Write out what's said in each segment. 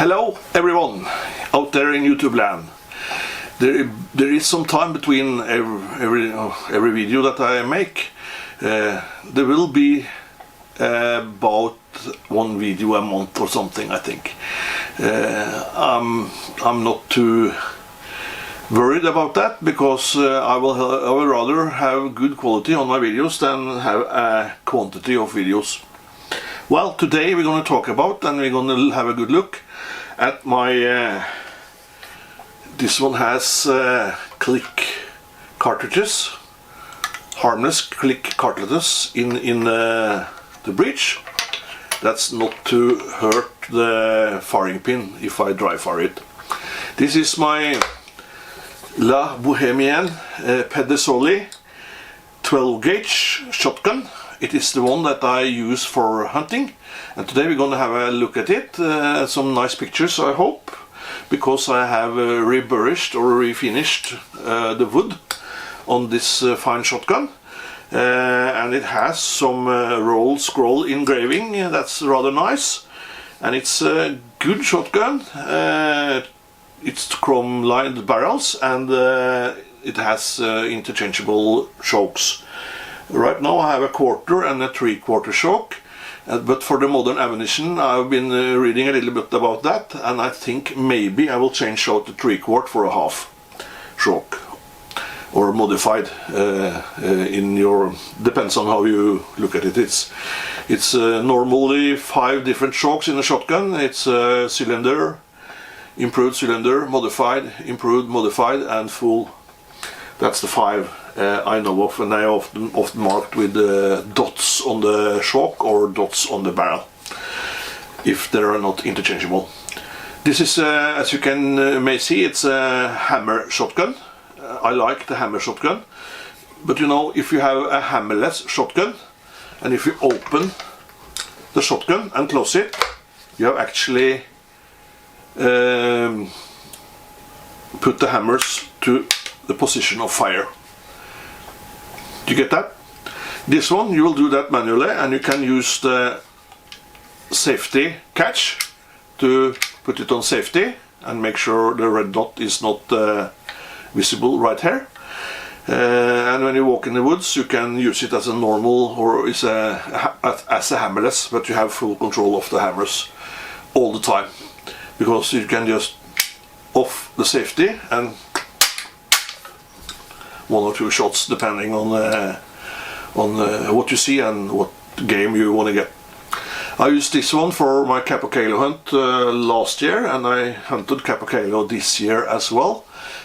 Hello everyone out there in YouTube land. There is some time between every video that I make. There will be about one video a month or something, I think. I'm not too worried about that, because I will rather have good quality on my videos than have a quantity of videos. Well, today we're going to talk about, and we're going to have a good look at my this one has click cartridges, harmless click cartridges in the breech. That's not to hurt the firing pin if I dry fire it. This is my La Bohemienne Pedersoli 12 gauge shotgun. It is the one that I use for hunting, and today we're going to have a look at it. Some nice pictures, I hope, because I have reburnished or refinished the wood on this fine shotgun, and it has some roll scroll engraving. That's rather nice, and it's a good shotgun. It's chrome lined barrels, and it has interchangeable chokes. Right now I have a 1/4 and a 3/4 choke, but for the modern ammunition I've been reading a little bit about that, and I think maybe I will change out the 3/4 for a 1/2 choke, or modified in your, depends on how you look at it. It's normally 5 different chokes in a shotgun. It's cylinder, improved cylinder, modified, improved, modified, and full. That's the 5 I know of, and they are often marked with dots on the choke or dots on the barrel, if they are not interchangeable. This is, as you may see, it's a hammer shotgun. I like the hammer shotgun, but you know, if you have a hammerless shotgun, and if you open the shotgun and close it, you have actually put the hammers to the position of fire. Do you get that? This one, you will do that manually, and you can use the safety catch to put it on safety and make sure the red dot is not visible right here. And when you walk in the woods, you can use it as a normal, or as a hammerless, but you have full control of the hammers all the time, because you can just off the safety and 1 or 2 shots, depending on what you see and what game you want to get. I used this one for my capercaillie hunt last year, and I hunted capercaillie this year as well.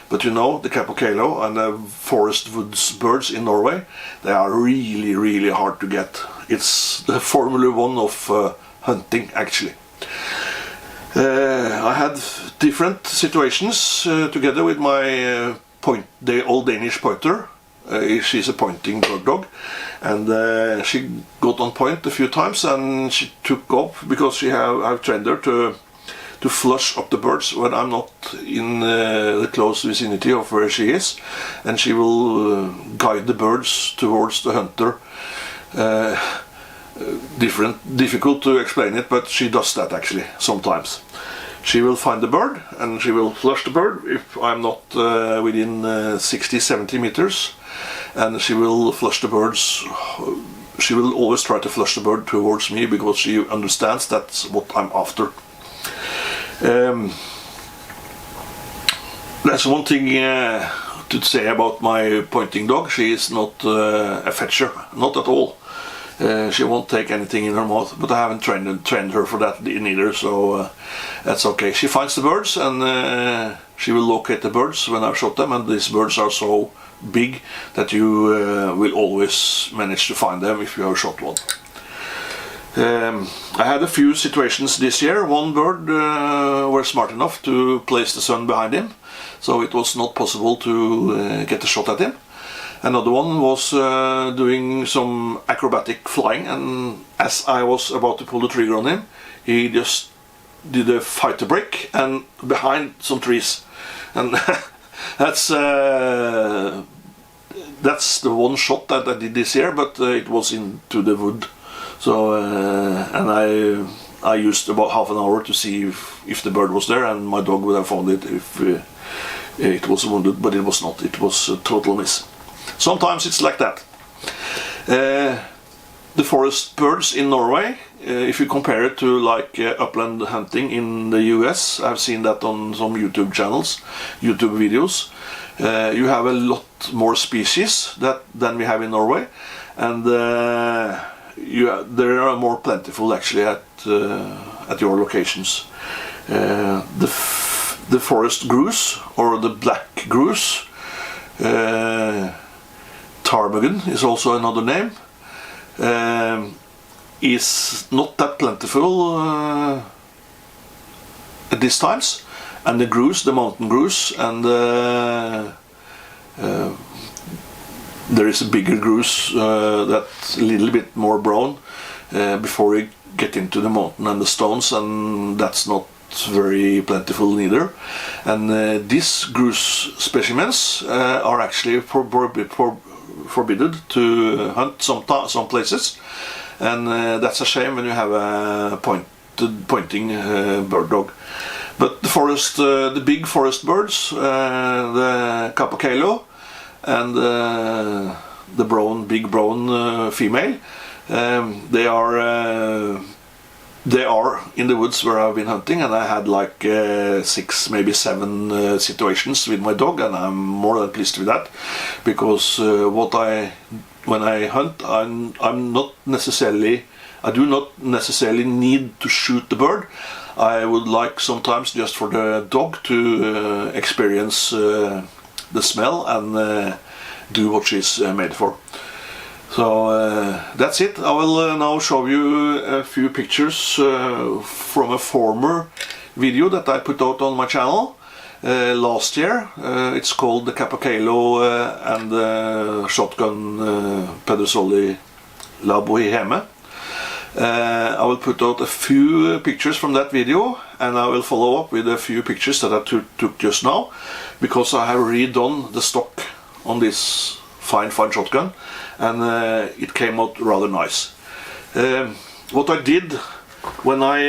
But you know, the capercaillie and the forest woods birds in Norway, they are really hard to get. It's the Formula 1 of hunting, actually. I had different situations together with my the old Danish pointer. She's a pointing bird dog, and she got on point a few times, and she took off because I've trained her to flush up the birds when I'm not in the close vicinity of where she is, and she will guide the birds towards the hunter. Difficult to explain it, but she does that actually sometimes. She will find the bird and she will flush the bird if I'm not within 60-70 meters, and she will flush the birds. She will always try to flush the bird towards me, because she understands that's what I'm after. That's one thing to say about my pointing dog. She is not a fetcher, not at all. She won't take anything in her mouth, but I haven't trained her for that neither, so that's okay. She finds the birds, and she will locate the birds when I've shot them, and these birds are so big that you will always manage to find them if you have shot one. I had a few situations this year. One bird were smart enough to place the sun behind him, so it was not possible to get a shot at him. Another one was doing some acrobatic flying, and as I was about to pull the trigger on him, he just did a fighter break and behind some trees, and that's the one shot that I did this year, but it was into the wood. So and I used about half an hour to see if the bird was there, and my dog would have found it if it was wounded, but it was not. It was a total miss. Sometimes it's like that. The forest birds in Norway, if you compare it to like upland hunting in the US, I've seen that on some YouTube channels, YouTube videos. You have a lot more species than we have in Norway, and they are more plentiful actually at your locations. The forest grouse, or the black grouse, ptarmigan is also another name, is not that plentiful at these times. And the grouse, the mountain grouse, and there is a bigger grouse that's a little bit more brown before we get into the mountain and the stones, and that's not very plentiful neither. And these grouse specimens are actually forbidden to hunt some places, and that's a shame when you have a pointing bird dog. But the big forest birds, the capercaillie and the big brown female, they are in the woods where I've been hunting, and I had like 6, maybe 7 situations with my dog, and I'm more than pleased with that, because when I hunt, I do not necessarily need to shoot the bird. I would like sometimes just for the dog to experience the smell and do what she's made for. So that's it. I will now show you a few pictures from a former video that I put out on my channel last year. It's called the capercaillie and the shotgun Pedersoli La Bohemienne. I will put out a few pictures from that video, and I will follow up with a few pictures that I took just now, because I have redone the stock on this fine shotgun, and it came out rather nice. What I did when I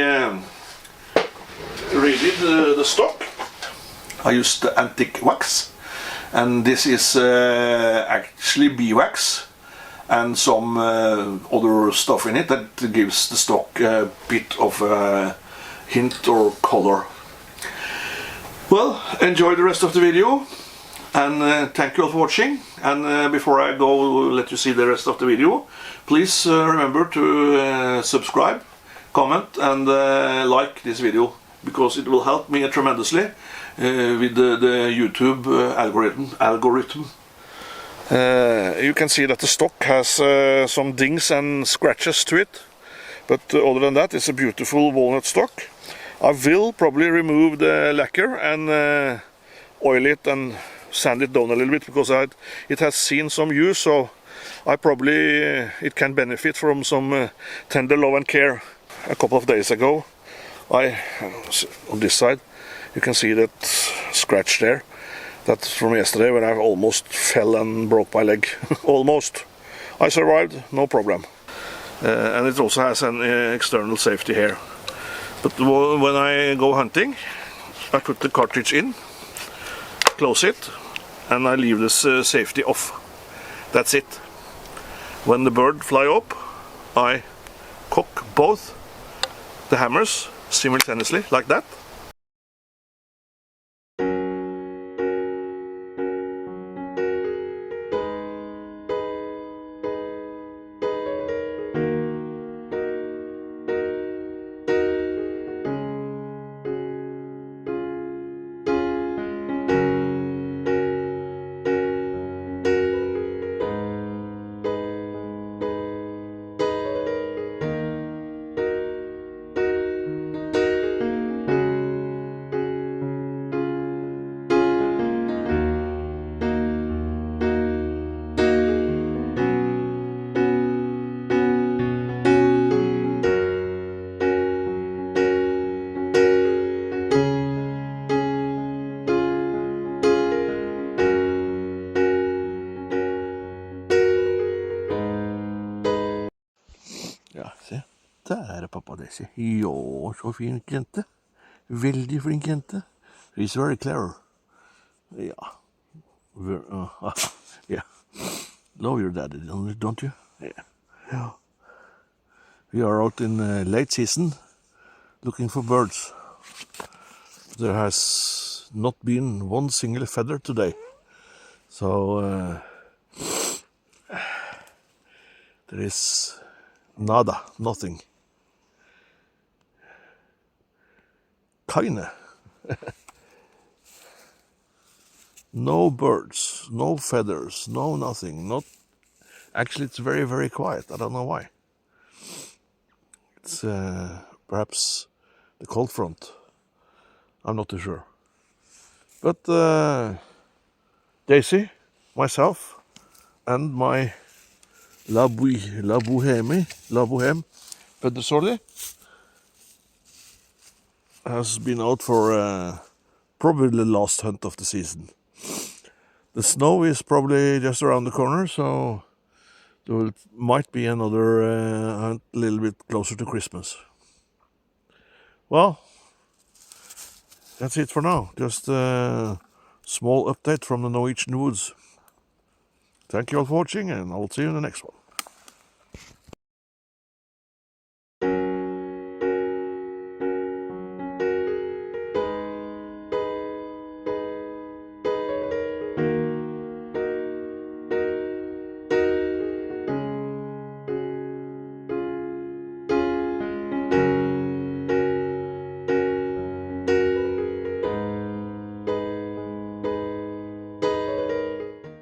redid the stock, I used the antique wax, and this is actually beeswax and some other stuff in it that gives the stock a bit of a hint or color. Well, enjoy the rest of the video, and thank you all for watching. And before I go let you see the rest of the video, please remember to subscribe, comment and like this video, because it will help me tremendously with the YouTube algorithm. You can see that the stock has some dings and scratches to it, but other than that, it's a beautiful walnut stock. I will probably remove the lacquer and oil it and sand it down a little bit, because it has seen some use, so it can benefit from some tender love and care. A couple of days ago, on this side, you can see that scratch there. That's from yesterday, when I almost fell and broke my leg. Almost. I survived, no problem. And it also has an external safety here. But when I go hunting, I put the cartridge in, close it, and I leave this safety off. That's it. When the bird fly up, I cock both the hammers simultaneously, like that. Daisy. Ja, så fin jente. Veldig flink jente. She's very clever. Yeah. Yeah. Love your daddy, don't you? Yeah. Yeah. We are out in late season looking for birds. There has not been one single feather today. So there is nada, nothing. Keine. No birds, no feathers, no nothing. Not. Actually, it's very, very quiet. I don't know why. It's perhaps the cold front. I'm not too sure. But Daisy, myself, and my La Bohemienne, Pedersoli, has been out for probably the last hunt of the season. The snow is probably just around the corner, so there might be another hunt a little bit closer to Christmas. Well, that's it for now. Just a small update from the Norwegian woods. Thank you all for watching, and I'll see you in the next one.